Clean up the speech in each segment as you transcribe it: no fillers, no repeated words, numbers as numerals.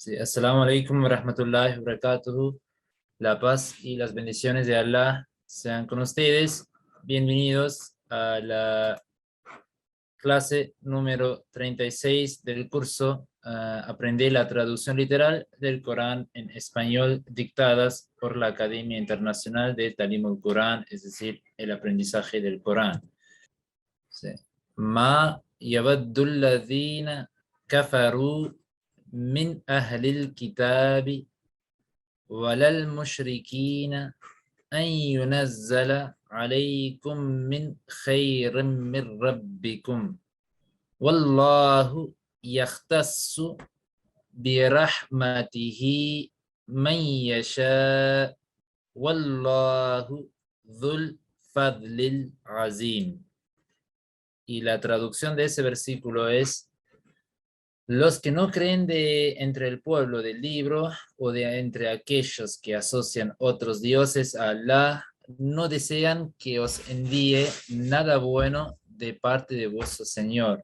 Sí, Assalamu alaikum wa rahmatullahi wa barakatuhu. La paz y las bendiciones de Allah sean con ustedes. Bienvenidos a la clase número 36 del curso Aprender la traducción literal del Corán en español dictadas por la Academia Internacional de Talim al-Quran, es decir, el aprendizaje del Corán. Sí. Ma yawaddu alladhina kafaru min ahlil kitabi ولا المشركين أن ينزل عليكم من خير من ربكم والله يختص برحمته من يشاء والله ذو الفضل العظيم. Y la traducción de ese versículo es: los que no creen entre el pueblo del libro o de entre aquellos que asocian otros dioses a Allah, no desean que os envíe nada bueno de parte de vuestro Señor,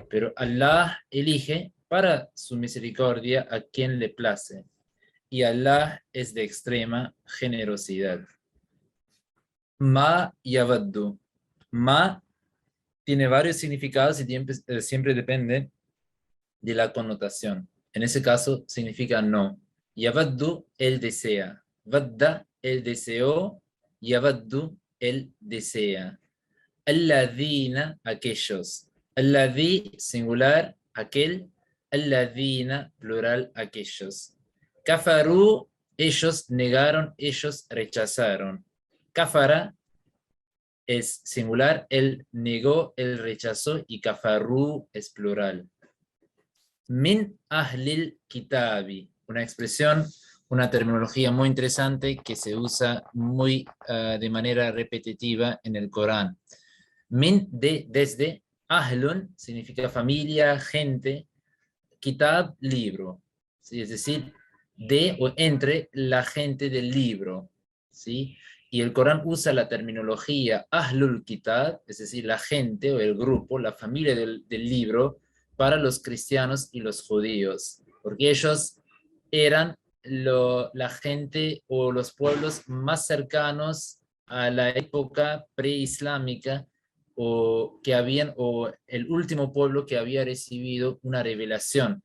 pero Allah elige para su misericordia a quien le place, y Allah es de extrema generosidad. Ma yavaddu. Ma tiene varios significados y siempre depende de la connotación. En ese caso significa no. Yavaddu, él desea. Vadda, él deseó. Yavaddu, él desea. Alladhina, aquellos. Alladhi, singular, aquel. Alladhina, plural, aquellos. Kafaru, ellos negaron, ellos rechazaron. Kafara es singular, él negó, él rechazó, y kafaru es plural. Min ahlil kitabi, una expresión, una terminología muy interesante que se usa muy de manera repetitiva en el Corán. Min, desde, ahlun significa familia, gente, kitab, libro, ¿sí? Es decir, de o entre la gente del libro, ¿sí? Y el Corán usa la terminología ahlul kitab, es decir, la gente o el grupo, la familia del libro, para los cristianos y los judíos, porque ellos eran la gente o los pueblos más cercanos a la época preislámica o el último pueblo que había recibido una revelación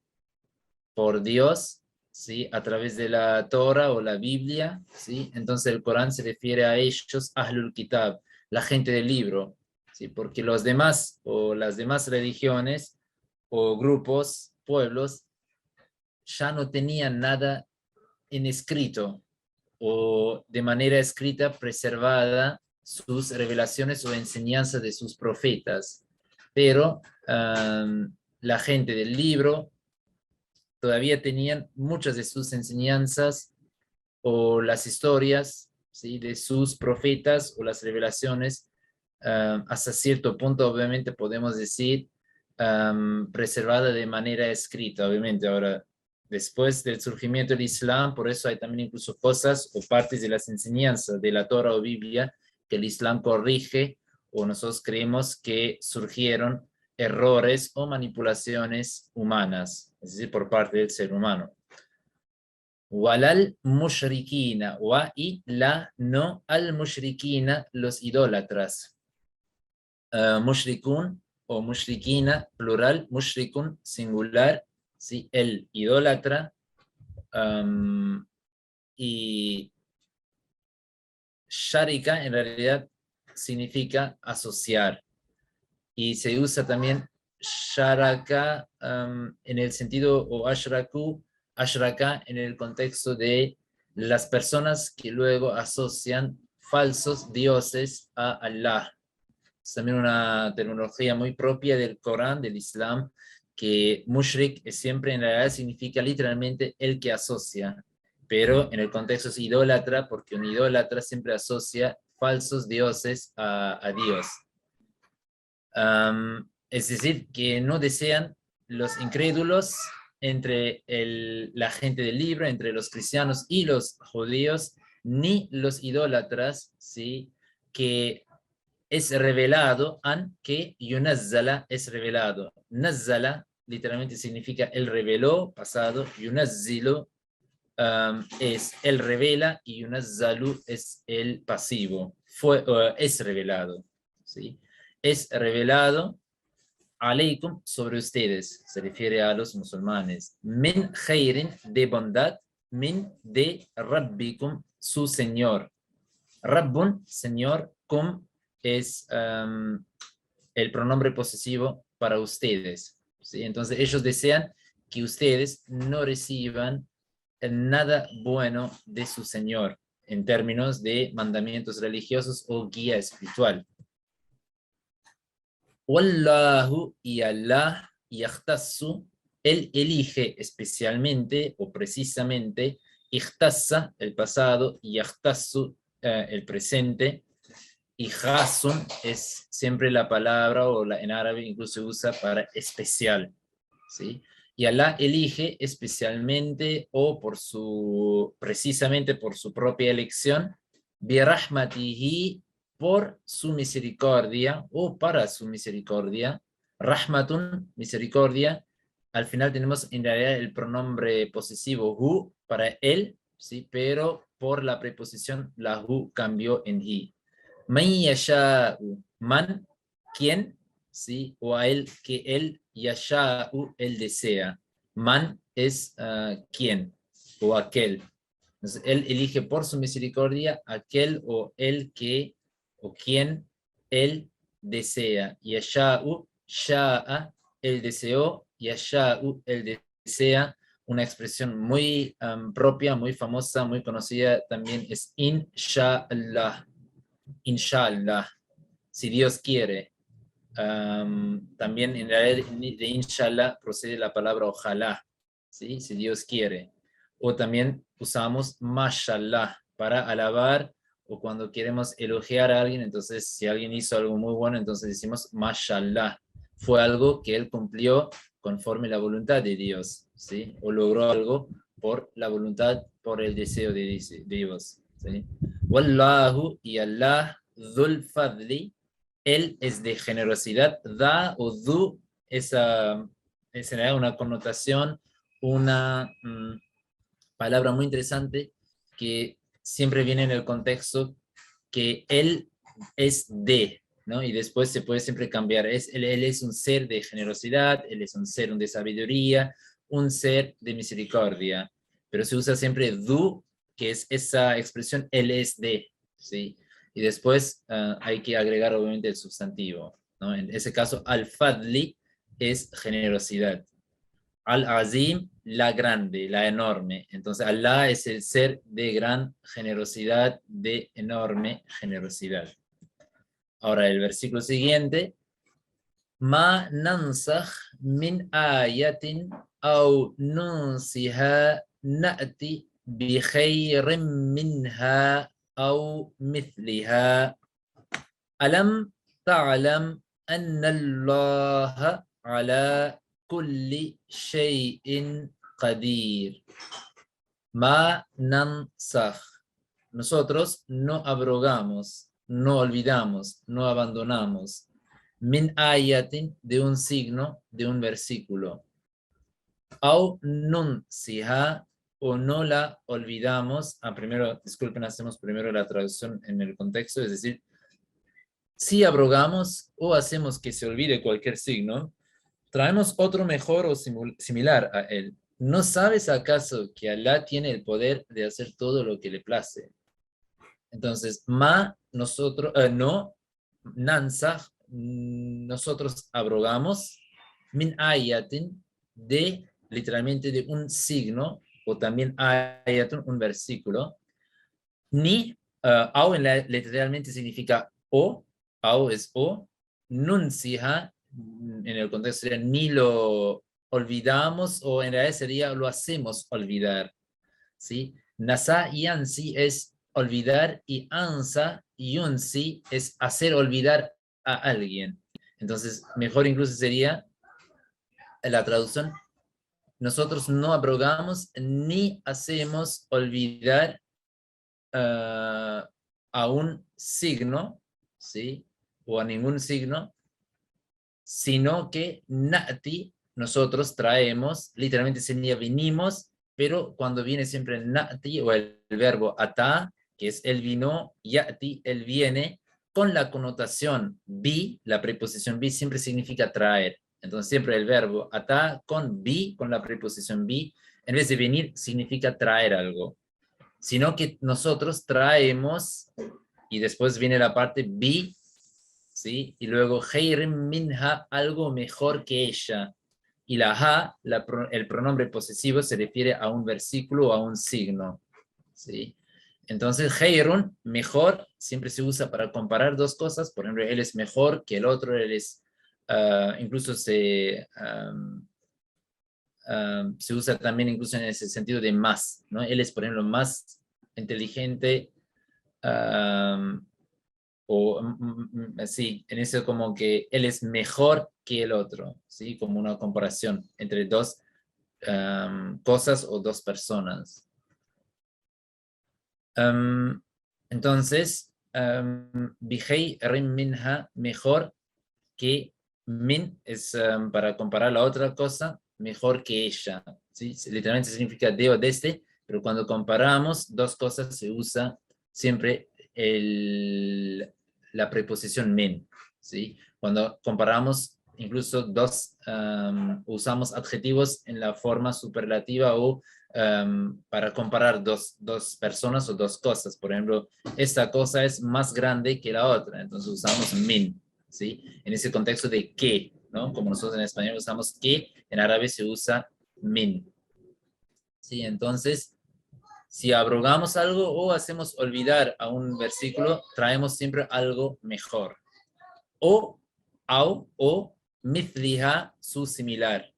por Dios, ¿sí? A través de la Torah o la Biblia, ¿sí? Entonces el Corán se refiere a ellos, Ahlul Kitab, la gente del libro, ¿sí? Porque los demás o las demás religiones o grupos, pueblos, ya no tenían nada en escrito o de manera escrita preservada sus revelaciones o enseñanzas de sus profetas. Pero la gente del libro todavía tenían muchas de sus enseñanzas o las historias, ¿sí? De sus profetas o las revelaciones, hasta cierto punto obviamente podemos decir preservada de manera escrita, obviamente. Ahora, después del surgimiento del Islam, por eso hay también incluso cosas o partes de las enseñanzas de la Torah o Biblia que el Islam corrige o nosotros creemos que surgieron errores o manipulaciones humanas, es decir, por parte del ser humano. Walal mushrikina, wa y la no al mushrikina, los idólatras. Mushrikun o mushrikina, plural, mushrikun, singular, ¿sí? El idólatra, y sharika en realidad significa asociar, y se usa también sharaka en el sentido, o ashraku, ashraka en el contexto de las personas que luego asocian falsos dioses a Allah. Es también una terminología muy propia del Corán, del Islam, que mushrik siempre en realidad significa literalmente el que asocia, pero en el contexto es idólatra, porque un idólatra siempre asocia falsos dioses a Dios. Es decir, que no desean los incrédulos entre la gente del libro, entre los cristianos y los judíos, ni los idólatras, ¿sí? Que es revelado, que yunazzala es revelado. Nazzala literalmente significa el reveló, pasado, yunazzilu es el revela y yunazzalu es el pasivo, es revelado, ¿sí? Es revelado aleikum sobre ustedes, se refiere a los musulmanes, min khairin de bondad, min de rabbikum, su señor. Rabbun, señor, kum es el pronombre posesivo para ustedes, ¿sí? Entonces ellos desean que ustedes no reciban nada bueno de su señor en términos de mandamientos religiosos o guía espiritual. Wallahu, y Allah yahtassu, él elige especialmente o precisamente, ihtassa, el pasado, yahtassu, el presente, y hasun es siempre la palabra, o en árabe incluso se usa para especial, ¿sí? Y Allah elige especialmente o precisamente por su propia elección, birahmatihi, por su misericordia o para su misericordia, rahmatun, misericordia. Al final tenemos en realidad el pronombre posesivo hu para él, ¿sí? Pero por la preposición la hu cambió en hi. Man yasha'u, man, ¿quién? ¿Sí? O a él, que él, yasha'u, él desea. Man es quién o aquel. Entonces, él elige por su misericordia aquel o el que o quien él desea. Yasha'u, sha'a, él deseó, yasha'u, él desea. Una expresión muy propia, muy famosa, muy conocida también es insha'Allah. Inshallah, si Dios quiere. También en realidad de inshallah procede la palabra ojalá, ¿sí? Si Dios quiere. O también usamos mashallah para alabar, o cuando queremos elogiar a alguien, entonces si alguien hizo algo muy bueno, entonces decimos mashallah. Fue algo que él cumplió conforme la voluntad de Dios, ¿sí? O logró algo por la voluntad, por el deseo de Dios, ¿sí? Wallahu, y Allah, dhul fadli, él es de generosidad, da o du, es una connotación, una palabra muy interesante que siempre viene en el contexto que él es de, ¿no? Y después se puede siempre cambiar. Él es un ser de generosidad, él es un ser de sabiduría, un ser de misericordia. Pero se usa siempre du, que es esa expresión, él es de, ¿sí? Y después hay que agregar obviamente el sustantivo, ¿no? En ese caso, al-fadli es generosidad. Al-Azim, la grande, la enorme. Entonces, Allah es el ser de gran generosidad, de enorme generosidad. Ahora, el versículo siguiente. Ma nansakh min ayatin au nunsiha na'ti bi khayrin minha au mithliha. Alam ta'lam anna Allah ala kulli shay'in qadir. Ma nansakh. Nosotros no abrogamos, no olvidamos, no abandonamos. Min ayatin, de un signo, de un versículo. Au nun siha, o no la olvidamos. Primero, disculpen, hacemos primero la traducción en el contexto, es decir, si abrogamos o hacemos que se olvide cualquier signo, traemos otro mejor o similar a él. ¿No sabes acaso que Alá tiene el poder de hacer todo lo que le place? Entonces, nosotros, no, nansah, nosotros abrogamos, min ayatin, literalmente de un signo, o también ayatun, un versículo, ni, au literalmente significa o, au es o, nunsiha, en el contexto sería ni lo olvidamos, o en realidad sería lo hacemos olvidar, ¿sí? Nasa y ansi es olvidar, y ansa y unsi es hacer olvidar a alguien. Entonces, mejor incluso sería la traducción: nosotros no abrogamos ni hacemos olvidar a un signo, ¿sí? O a ningún signo, sino que nati, nosotros traemos, literalmente sería venimos, pero cuando viene siempre el na'ti o el verbo ata, que es él vino, ya'ti, él viene, con la connotación bi, la preposición bi siempre significa traer. Entonces siempre el verbo ata con bi, con la preposición bi, en vez de venir, significa traer algo. Sino que nosotros traemos, y después viene la parte bi, ¿sí? Y luego heirim minha, algo mejor que ella. Y la ha, el pronombre posesivo, se refiere a un versículo o a un signo, ¿sí? Entonces, heirun, mejor, siempre se usa para comparar dos cosas. Por ejemplo, él es mejor que el otro, él es, incluso se usa también incluso en ese sentido de más, ¿no? Él es, por ejemplo, más inteligente, o sí, en eso como que él es mejor que el otro, ¿sí? Como una comparación entre dos cosas o dos personas. Entonces, Bihei Rim Minha, mejor que Min, es para comparar la otra cosa, mejor que ella, ¿sí? Literalmente significa de o desde, pero cuando comparamos dos cosas se usa siempre la preposición min, ¿sí? Cuando comparamos incluso usamos adjetivos en la forma superlativa o para comparar dos personas o dos cosas. Por ejemplo, esta cosa es más grande que la otra, entonces usamos min, ¿sí? En ese contexto de que, ¿no? Como nosotros en español usamos que, en árabe se usa min, ¿sí? Entonces, si abrogamos algo o hacemos olvidar a un versículo, traemos siempre algo mejor. O, o mithliha, su similar,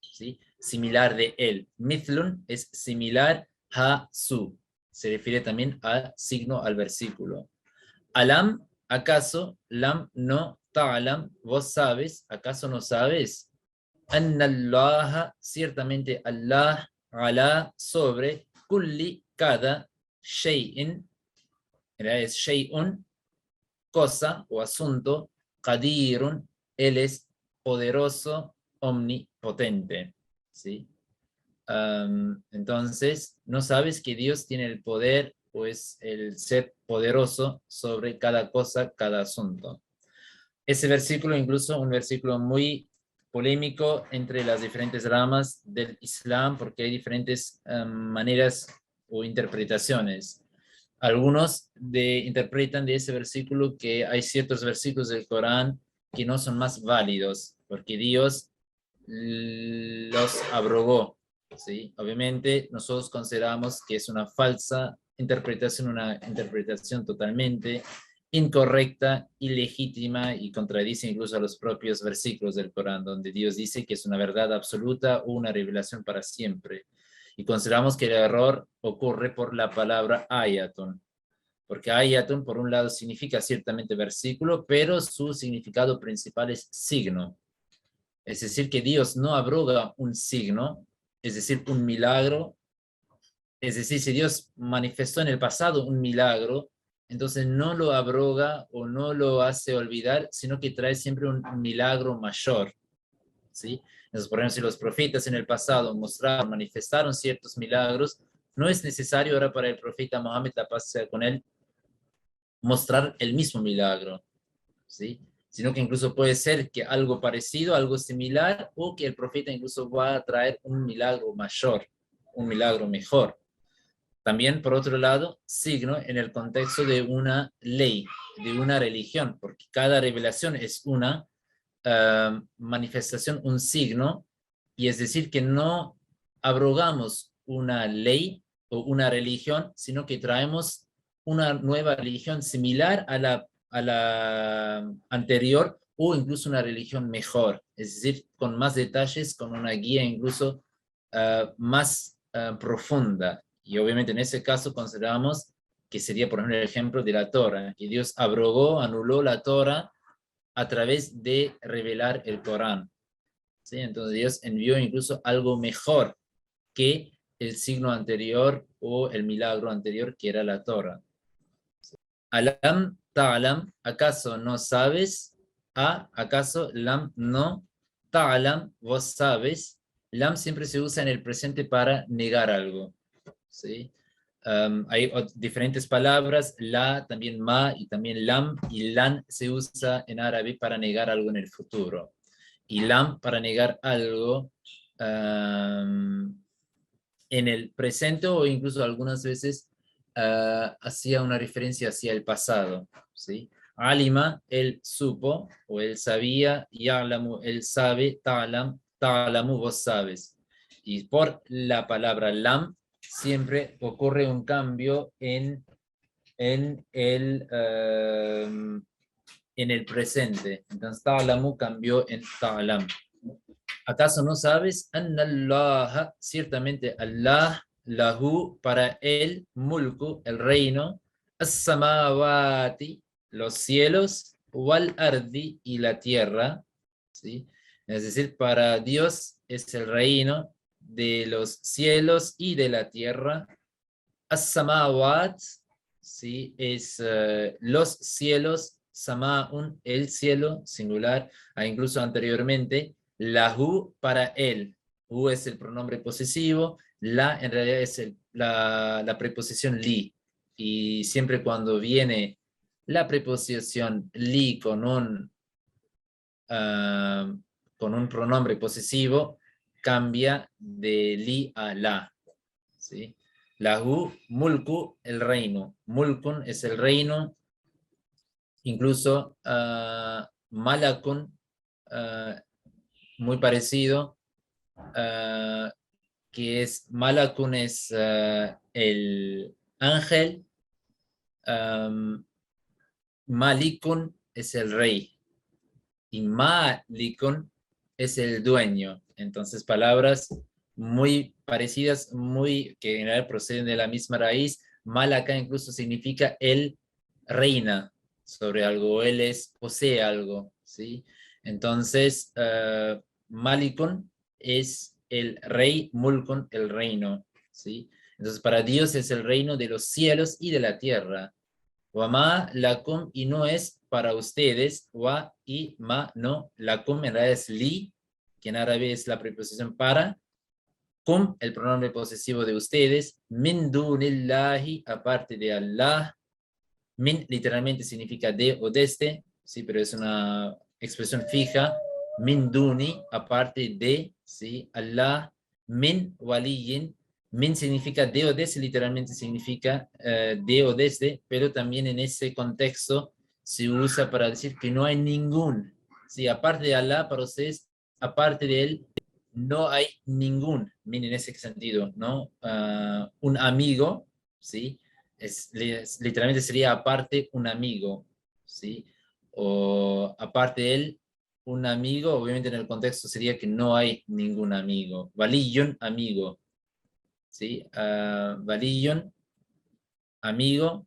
¿sí? Similar de él. Mithlun es similar, ha, su. Se refiere también al signo, al versículo. Alam, ¿acaso? Lam, no. Ta'alam, vos sabes. ¿Acaso no sabes? Anna Allah, ciertamente Allah, ala, sobre, kulli, cada, shay'in, es shay'un, cosa o asunto, qadirun, él es poderoso, omnipotente, ¿sí? Entonces, no sabes que Dios tiene el poder o es el ser poderoso sobre cada cosa, cada asunto. Ese versículo, incluso un versículo muy polémico entre las diferentes ramas del Islam, porque hay diferentes maneras o interpretaciones. Algunos interpretan de ese versículo que hay ciertos versículos del Corán que no son más válidos, porque Dios los abrogó, ¿sí? Obviamente nosotros consideramos que es una falsa interpretación, una interpretación totalmente incorrecta, ilegítima y contradice incluso a los propios versículos del Corán, donde Dios dice que es una verdad absoluta o una revelación para siempre. Y consideramos que el error ocurre por la palabra ayatun, porque ayatun por un lado significa ciertamente versículo, pero su significado principal es signo. Es decir, que Dios no abroga un signo, es decir, un milagro. Es decir, si Dios manifestó en el pasado un milagro, entonces no lo abroga o no lo hace olvidar, sino que trae siempre un milagro mayor, ¿sí? Entonces, por ejemplo, si los profetas en el pasado mostraron, manifestaron ciertos milagros, no es necesario ahora para el profeta Mohammed, la paz sea con él, mostrar el mismo milagro, ¿sí? Sino que incluso puede ser que algo parecido, algo similar, o que el profeta incluso va a traer un milagro mayor, un milagro mejor. También, por otro lado, signo en el contexto de una ley, de una religión, porque cada revelación es una manifestación, un signo, y es decir, que no abrogamos una ley o una religión, sino que traemos una nueva religión similar a la anterior o incluso una religión mejor, es decir, con más detalles, con una guía incluso más profunda. Y obviamente en ese caso consideramos que sería, por ejemplo, el ejemplo de la Torah, que Dios abrogó, anuló la Torah a través de revelar el Corán, ¿sí? Entonces Dios envió incluso algo mejor que el signo anterior o el milagro anterior que era la Torah. Alam ta'lam, ¿acaso no sabes? ¿Acaso lam no? ta'lam, vos sabes. Lam siempre se usa en el presente para negar algo. ¿Sí? Hay diferentes palabras, la, también ma y también lam, y lan se usa en árabe para negar algo en el futuro. Y lam para negar algo en el presente o incluso algunas veces hacía una referencia hacia el pasado. ¿Sí? Alima, él supo o él sabía, ya'lamu, él sabe, ta'lam, ta'lamu, vos sabes. Y por la palabra lam siempre ocurre un cambio en el presente. Entonces ta'lamu cambió en ta'lam. ¿Acaso no sabes? Anna Allah, ciertamente Allah, lahu, para el mulku, el reino, as-samawati, los cielos, wal ardi, y la tierra, ¿sí? Es decir, para Dios es el reino de los cielos y de la tierra. As-samawat, ¿sí? Es los cielos, sama'un, el cielo, singular, incluso anteriormente, lahu para él. Hu es el pronombre posesivo, la en realidad es la preposición li. Y siempre cuando viene la preposición li con un pronombre posesivo, cambia de li a la. ¿Sí? Lahu, mulku, el reino. Mulkun es el reino. Incluso malakun, muy parecido, que es malakun es el ángel, malikun es el rey y malikun es el dueño. Entonces palabras muy parecidas, que en realidad proceden de la misma raíz. Malaka incluso significa él reina sobre algo, él posee algo, ¿sí? Entonces, Malikun es el rey, Mulkun el reino, ¿sí? Entonces, para Dios es el reino de los cielos y de la tierra. Wama lakum, y no es para ustedes, wa y ma, no, lakum en realidad es li, que en árabe es la preposición para, kum, el pronombre posesivo de ustedes, min dunillahi, aparte de Allah. Min literalmente significa de o desde, sí, pero es una expresión fija. Min duni, aparte de, sí, Allah. Min waliyin, min significa de o desde, literalmente significa de o desde, pero también en ese contexto se usa para decir que no hay ningún, sí, aparte de Allah, para ustedes, aparte de él, no hay ningún, min en ese sentido, ¿no? Un amigo, ¿sí? Literalmente sería aparte un amigo, ¿sí? O aparte de él, un amigo, obviamente en el contexto sería que no hay ningún amigo. Valiyun, amigo, ¿sí? Valiyun, amigo.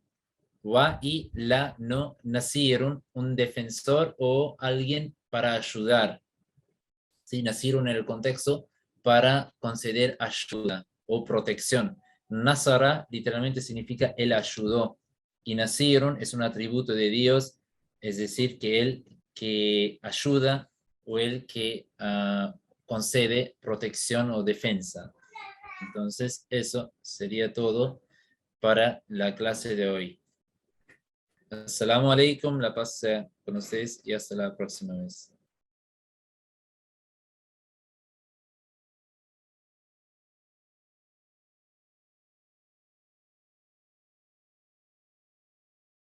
Wa y la no nasirun, un defensor o alguien para ayudar. ¿Sí? Nasirun en el contexto para conceder ayuda o protección. Nasara literalmente significa él ayudó. Y Nasirun es un atributo de Dios, es decir, que él que ayuda o él que concede protección o defensa. Entonces, eso sería todo para la clase de hoy. Assalamu alaikum, la paz sea con ustedes y hasta la próxima vez.